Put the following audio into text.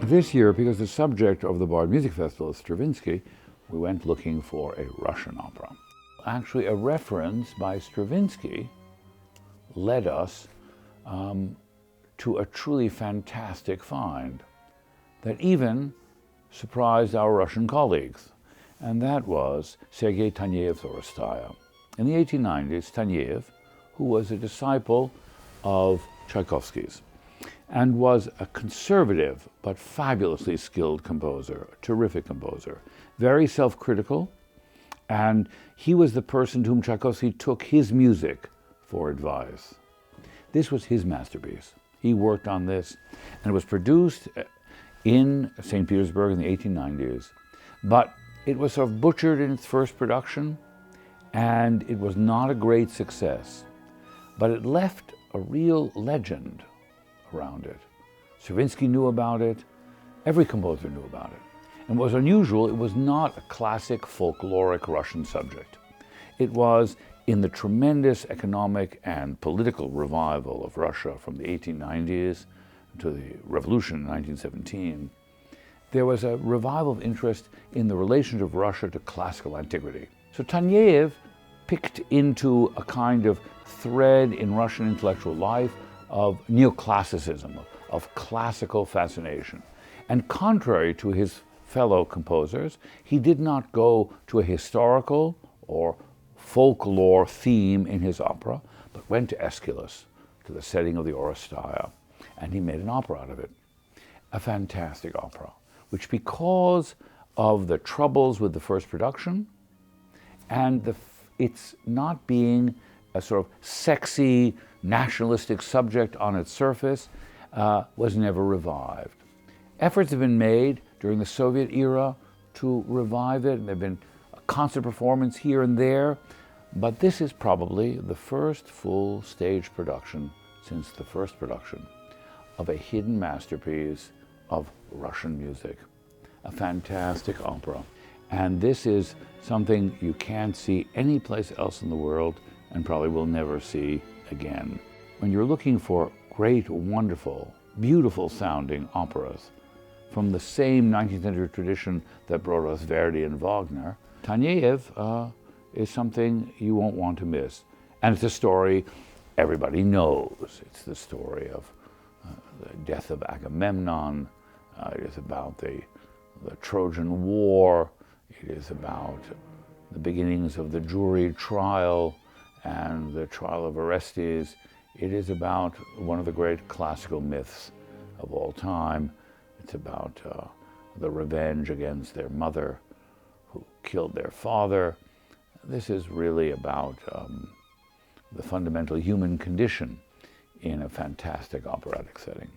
This year, because the subject of the Bard Music Festival is Stravinsky, we went looking for a Russian opera. Actually, a reference by Stravinsky led us to a truly fantastic find that even surprised our Russian colleagues, and that was Sergey Taneyev's Oresteia. In the 1890s, Taneyev, who was a disciple of Tchaikovsky's, and was a conservative but fabulously skilled composer, a terrific composer, very self-critical, and he was the person to whom Tchaikovsky took his music for advice. This was his masterpiece. He worked on this, and it was produced in St. Petersburg in the 1890s, but it was sort of butchered in its first production, and it was not a great success, but it left a real legend around it. Stravinsky knew about it, every composer knew about it. And what was unusual, it was not a classic folkloric Russian subject. It was in the tremendous economic and political revival of Russia from the 1890s to the revolution in 1917. There was a revival of interest in the relationship of Russia to classical antiquity. So Taneyev picked into a kind of thread in Russian intellectual life of neoclassicism, of classical fascination. And contrary to his fellow composers, he did not go to a historical or folklore theme in his opera, but went to Aeschylus, to the setting of the Oresteia, and he made an opera out of it. A fantastic opera, which because of the troubles with the first production, and it's not being a sort of sexy, nationalistic subject on its surface, was never revived. Efforts have been made during the Soviet era to revive it. There have been a concert performance here and there, but this is probably the first full stage production since the first production of a hidden masterpiece of Russian music. A fantastic opera. And this is something you can't see anyplace else in the world and probably will never see again. When you're looking for great, wonderful, beautiful sounding operas from the same 19th century tradition that brought us Verdi and Wagner, Taneyev is something you won't want to miss. And it's a story everybody knows. It's the story of the death of Agamemnon. It is about the Trojan War. It is about the beginnings of the jury trial and the trial of Orestes. It is about one of the great classical myths of all time. It's about the revenge against their mother who killed their father. This is really about the fundamental human condition in a fantastic operatic setting.